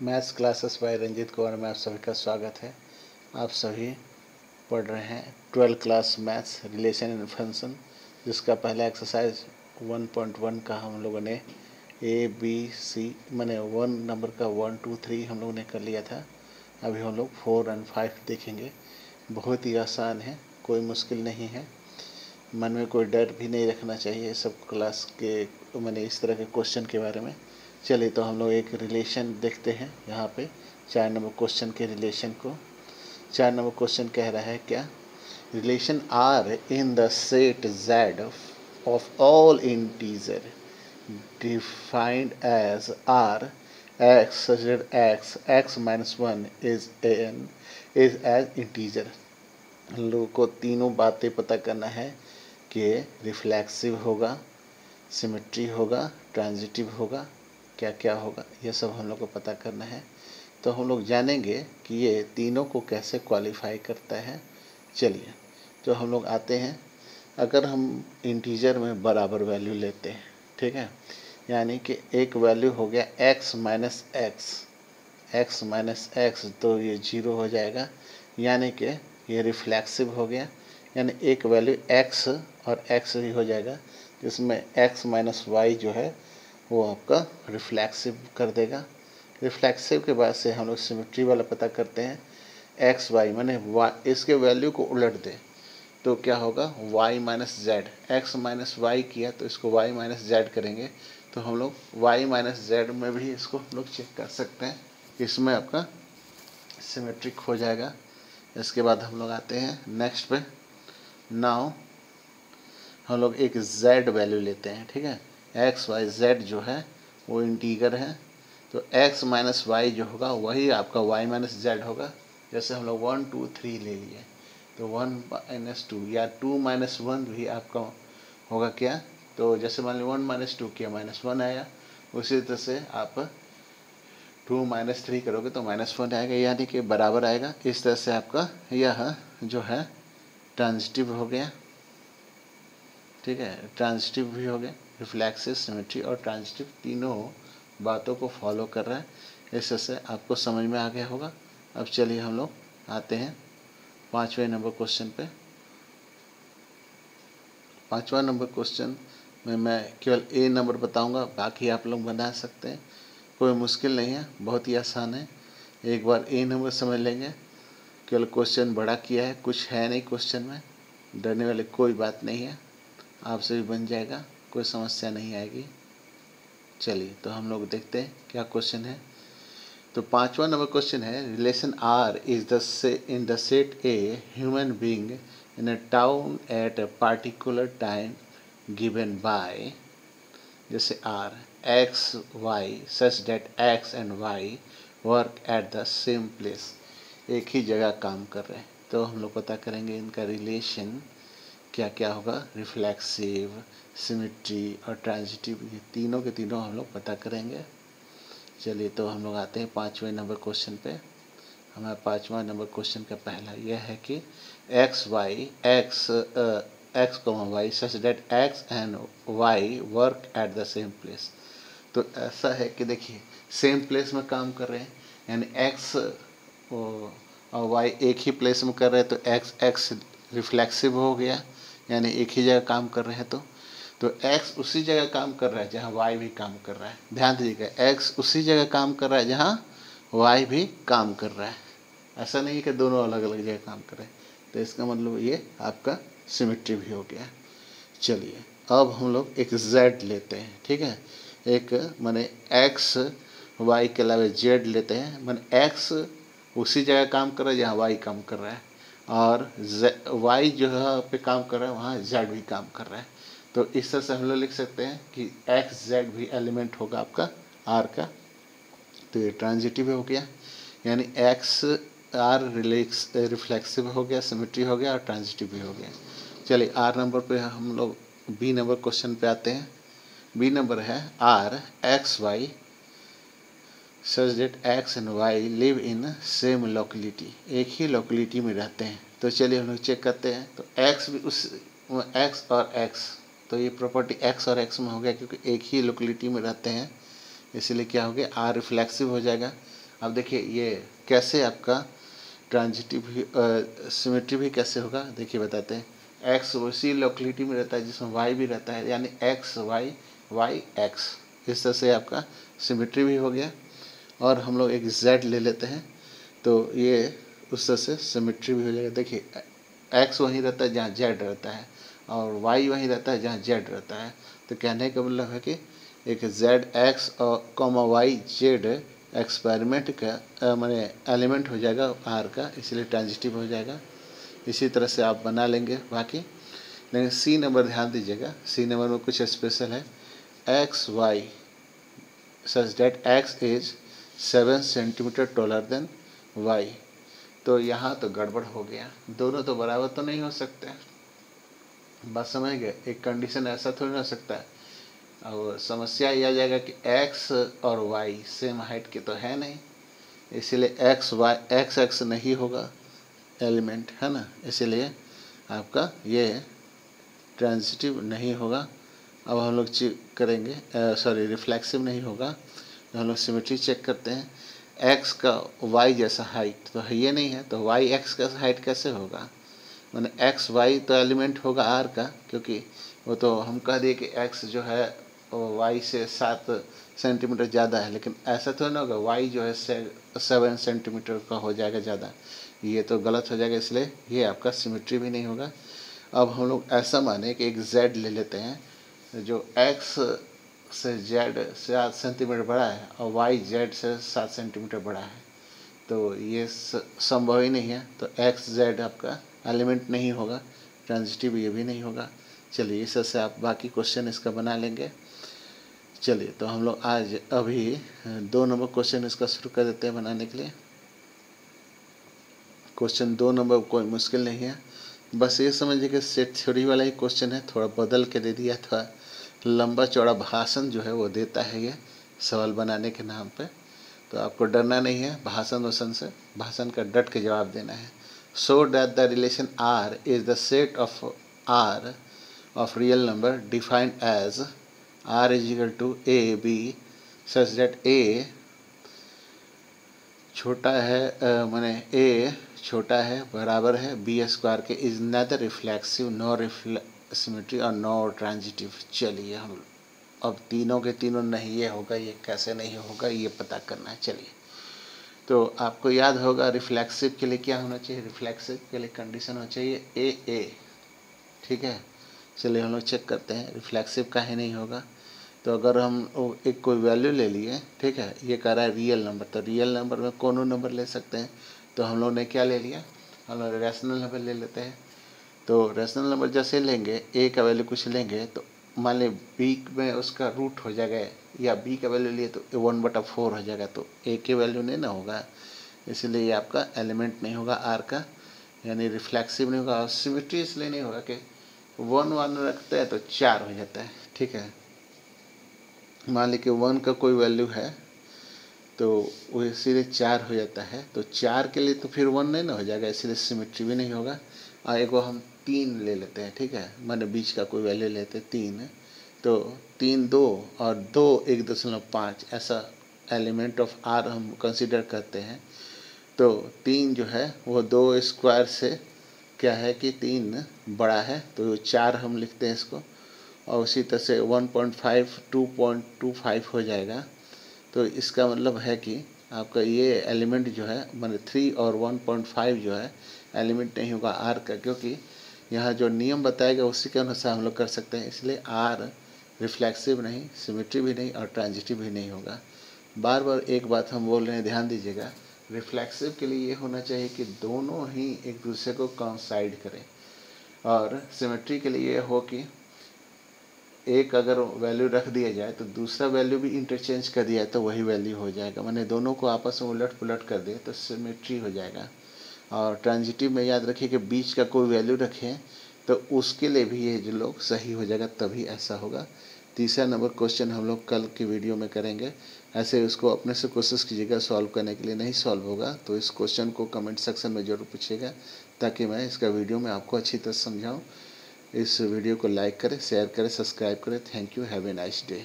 Maths classes by Ranjit Kumar में आप सभी का स्वागत है। आप सभी पढ़ रहे हैं 12 class maths relation and function, जिसका पहला एक्सरसाइज 1.1 का हम लोगों ने ए बी सी मैंने 1 नंबर का 1 2 3 हम लोगों ने कर लिया था। अभी हम लोग 4 और 5 देखेंगे। बहुत ही आसान है, कोई मुश्किल नहीं है। मन में कोई डर भी नहीं रखना चाहिए सब क्लास के मैंने इस तरह के क्वेश्चन के बारे में। चलिए तो हम लोग एक रिलेशन देखते हैं यहाँ पे 4 नंबर क्वेश्चन के रिलेशन को। 4 नंबर क्वेश्चन कह रहा है क्या, relation are in the set Z of all integer defined as R x such that x minus 1 is as integer. हम लोगों को तीनों बातें पता करना है कि रिफ्लेक्सिव होगा, सिमेट्री होगा, ट्रांजिटिव होगा, क्या क्या होगा, यह सब हम लोग को पता करना है। तो हम लोग जानेंगे कि ये तीनों को कैसे क्वालिफाई करता है। चलिए तो हम लोग आते हैं। अगर हम इंटीजर में बराबर वैल्यू लेते हैं, ठीक है, यानी कि एक वैल्यू हो गया x माइनस एक्स, तो ये 0 हो जाएगा, यानी कि ये रिफ्लेक्सिव हो गया। यानी एक वैल्यू x और x ही हो जाएगा, जिसमें x माइनस वाई जो है वो आपका रिफ्लेक्सिव कर देगा। रिफ्लेक्सिव के बाद से हम लोग सिमेट्री वाला पता करते हैं। एक्स वाई मैंने इसके वैल्यू को उलट दे तो क्या होगा, y minus Z. X minus y किया तो इसको y माइनस जेड करेंगे, तो हम लोग y माइनस जेड में भी इसको हम लोग चेक कर सकते हैं। इसमें आपका सिमेट्रिक हो जाएगा। इसके बाद हम लोग आते हैं नेक्स्ट पे। नाउ हम लोग एक z वैल्यू लेते हैं, ठीक है। एक्स वाई जेड जो है वो इंटीगर है, तो x माइनस वाई जो होगा वही आपका y माइनस जेड होगा। जैसे हम लोग 1 2 3 ले लिए, तो 1 माइनस 2 या 2 माइनस 1 भी आपका होगा क्या, तो जैसे मान लीजिए 1 माइनस 2 किया -1 आया। उसी तरह से आप 2 माइनस 3 करोगे तो -1 आएगा, यानी कि बराबर आएगा। इस तरह से आपका यह जो है ट्रांजिटिव हो गया, ठीक है। ट्रांजिटिव भी हो गया, रिफ्लेक्सिव, सिमेट्री और ट्रांजिटिव तीनों बातों को फॉलो कर रहा है। इस तरह से आपको समझ में आ गया होगा। अब चलिए हम लोग आते हैं 5वें नंबर क्वेश्चन पे। 5वां नंबर क्वेश्चन में मैं केवल ए नंबर बताऊंगा, बाकी आप लोग बना सकते हैं, कोई मुश्किल नहीं है, बहुत ही आसान है। एक बार ए नंबर समझ लेंगे। केवल क्वेश्चन बड़ा किया है, कुछ है नहीं क्वेश्चन में, डरने वाली कोई बात नहीं है, आपसे भी बन जाएगा, कोई समस्या नहीं आएगी। चलिए तो हम लोग देखते हैं क्या क्वेश्चन है। तो 5वां नंबर क्वेश्चन है, relation R is in the set A human being in a town at a particular time given by, जैसे R x y such that x and y work at the same place. एक ही जगह काम कर रहे हैं, तो हम लोग पता करेंगे इनका रिलेशन क्या क्या होगा। रिफ्लेक्सिव, सिमेट्री और ट्रांजिटिव, ये तीनों के तीनों हम लोग पता करेंगे। चलिए तो हम लोग आते हैं 5वें नंबर क्वेश्चन पे। हमारा 5वां नंबर क्वेश्चन का पहला यह है कि x y such that x and y work at the same place. तो ऐसा है कि देखिए सेम प्लेस में काम कर रहे हैं, यानी एक्स और वाई एक ही प्लेस में कर रहे हैं, तो एक्स रिफ्लेक्सिव हो गया, यानी एक ही जगह काम कर रहे हैं। तो x उसी जगह काम कर रहा है जहाँ y भी काम कर रहा है। ध्यान दीजिएगा, x उसी जगह काम कर रहा है जहाँ y भी काम कर रहा है। ऐसा नहीं कि दोनों अलग अलग जगह काम कर रहे हैं। तो इसका मतलब ये आपका सिमेट्री भी हो गया। चलिए अब हम लोग एक z लेते हैं, ठीक है। एक माने x y के अलावा z लेते हैं, माने x उसी जगह काम कर रहा है जहाँ y काम कर रहा है, और y जो है पे काम कर रहा है वहाँ z भी काम कर रहा है। तो इस तरह से हम लोग लिख सकते हैं कि एक्स जेड भी एलिमेंट होगा आपका आर का। तो ये ट्रांजिटिव हो गया, यानी एक्स आर रिफ्लेक्सिव हो गया, सिमेट्री हो गया और ट्रांजिटिव भी हो गया। चलिए आर नंबर पे हम लोग बी नंबर क्वेश्चन पे आते हैं। बी नंबर है R x y such that x and y live in same locality, एक ही लोकेलिटी में रहते हैं। तो चलिए हम लोग चेक करते हैं। तो एक्स भी उस एक्स और एक्स, तो ये प्रॉपर्टी x और x में हो गया, क्योंकि एक ही लोकेलिटी में रहते हैं, इसलिए क्या हो गया आर रिफ्लेक्सिव हो जाएगा। अब देखिए ये कैसे आपका ट्रांजिटिव भी सिमेट्री भी कैसे होगा, देखिए बताते हैं। एक्स उसी लोकेलिटी में रहता है जिसमें वाई भी रहता है, यानी एक्स वाई वाई एक्स, इस तरह से आपका सिमेट्री भी हो गया। और हम लोग एक जेड ले लेते हैं तो ये उस तरह से सिमेट्री भी हो जाएगा। देखिए एक्स वहीं रहता है जहाँ जेड रहता है और वाई वहीं रहता है जहाँ जेड रहता है। तो कहने का मतलब है कि एक जेड एक्स और कॉमा वाई जेड एक्सपेरिमेंट का माने एलिमेंट हो जाएगा आर का, इसलिए ट्रांजिटिव हो जाएगा। इसी तरह से आप बना लेंगे बाकी। लेकिन सी नंबर ध्यान दीजिएगा, सी नंबर में कुछ स्पेशल है। X y such that x is 7 centimetre taller than y. तो यहाँ तो गड़बड़ हो गया, दोनों तो बराबर तो नहीं हो सकते। बात समझ गए, एक कंडीशन ऐसा थोड़ी ना हो सकता है। और समस्या यह आ जाएगा कि x और y सेम हाइट के तो है नहीं, इसीलिए एक्स एक्स नहीं होगा एलिमेंट, है ना, इसीलिए आपका ये ट्रांजिटिव नहीं होगा। अब हम लोग चेक करेंगे, सॉरी रिफ्लेक्सिव नहीं होगा। तो हम लोग सिमेट्री चेक करते हैं। x का y जैसा हाइट तो है ये नहीं है, तो y x का हाइट कैसे होगा, मैंने एक्स वाई तो एलिमेंट होगा आर का, क्योंकि वो तो हम कह दिए कि एक्स जो है वो वाई से 7 सेंटीमीटर ज़्यादा है, लेकिन ऐसा तो ना होगा वाई जो है 7 सेंटीमीटर का हो जाएगा ज़्यादा, ये तो गलत हो जाएगा, इसलिए ये आपका सिमेट्री भी नहीं होगा। अब हम लोग ऐसा माने कि एक जेड ले लेते हैं जो एक्स से जेड 7 सेंटीमीटर बड़ा है और वाई जेड से 7 सेंटीमीटर बड़ा है, तो ये संभव ही नहीं है। तो एक्स जेड आपका एलिमेंट नहीं होगा, ट्रांजिटिव ये भी नहीं होगा। चलिए इस से आप बाकी क्वेश्चन इसका बना लेंगे। चलिए तो हम लोग आज अभी 2 नंबर क्वेश्चन इसका शुरू कर देते हैं बनाने के लिए। क्वेश्चन 2 नंबर कोई मुश्किल नहीं है, बस ये समझिए कि सेट थ्योरी वाला ही क्वेश्चन है, थोड़ा बदल के दे दिया था। लंबा चौड़ा भाषण जो है वो देता है ये सवाल बनाने के नाम पे, तो आपको डरना नहीं है भाषण वसन से, भाषण का डट के जवाब देना है। So that the relation R is the set of R of real number defined as R is equal to A B such that A छोटा है माने ए छोटा है बराबर है बी स्क्वायर के, is neither reflexive no symmetry और no transitive. चलिए हम अब तीनों के तीनों नहीं ये होगा, ये कैसे नहीं होगा ये पता करना है। चलिए तो आपको याद होगा रिफ्लेक्सिव के लिए क्या होना चाहिए, रिफ्लेक्सिव के लिए कंडीशन होना चाहिए ए, ठीक है। चलिए हम लोग चेक करते हैं रिफ्लेक्सिव काहे नहीं होगा। तो अगर हम एक कोई वैल्यू ले लिए, ठीक है, ये कह रहा है रियल नंबर, तो रियल नंबर में कौन नंबर ले सकते हैं, तो हम लोग ने क्या ले लिया, हम लोग रैशनल नंबर ले लेते हैं। तो रैशनल नंबर जैसे लेंगे ए का वैल्यू कुछ लेंगे तो मान लें बी में उसका रूट हो जाएगा, या बी का वैल्यू लिए तो 1/4 हो जाएगा, तो ए के वैल्यू नहीं ना होगा, इसलिए ये आपका एलिमेंट नहीं होगा आर का, यानी रिफ्लेक्सिव नहीं होगा। और सिमेट्री इसलिए नहीं होगा कि 1 रखते हैं तो 4 हो जाता है, ठीक है। मान लीजिए 1 का कोई वैल्यू है तो वो इसीलिए 4 हो जाता है, तो 4 के लिए तो फिर 1 नहीं ना हो जाएगा, इसीलिए सिमेट्री भी नहीं होगा। और एक हम 3 ले लेते हैं, ठीक है, माने बीच का कोई वैल्यू लेते हैं 3, तो 3 2 और 2 1.5 ऐसा एलिमेंट ऑफ आर हम कंसिडर करते हैं। तो 3 जो है वो 2 स्क्वायर से क्या है कि 3 बड़ा है, तो 4 हम लिखते हैं इसको, और उसी तरह से 1.5 2.25 हो जाएगा। तो इसका मतलब है कि आपका ये एलिमेंट जो है माने 3 और 1.5 जो है एलिमेंट नहीं होगा आर का, क्योंकि यहाँ जो नियम बताएगा उसी के अनुसार हम लोग कर सकते हैं, इसलिए आर रिफ्लेक्सिव नहीं, सिमेट्री भी नहीं और ट्रांजिटिव भी नहीं होगा। बार बार एक बात हम बोल रहे हैं, ध्यान दीजिएगा, रिफ्लेक्सिव के लिए ये होना चाहिए कि दोनों ही एक दूसरे को काउंसाइड करें, और सिमेट्री के लिए ये हो कि एक अगर वैल्यू रख दिया जाए तो दूसरा वैल्यू भी इंटरचेंज कर दिया जाए तो वही वैल्यू हो जाएगा, माने दोनों को आपस में उलट पुलट कर दे तो सिमेट्री हो जाएगा। और ट्रांजिटिव में याद रखिए कि बीच का कोई वैल्यू रखें तो उसके लिए भी ये जो लोग सही हो जाएगा, तभी ऐसा होगा। तीसरा नंबर क्वेश्चन हम लोग कल की वीडियो में करेंगे, ऐसे उसको अपने से कोशिश कीजिएगा सॉल्व करने के लिए, नहीं सॉल्व होगा तो इस क्वेश्चन को कमेंट सेक्शन में ज़रूर पूछिएगा, ताकि मैं इसका वीडियो में आपको अच्छी तरह समझाऊँ। इस वीडियो को लाइक करें, शेयर करें, सब्सक्राइब करें। Thank you, have a nice day.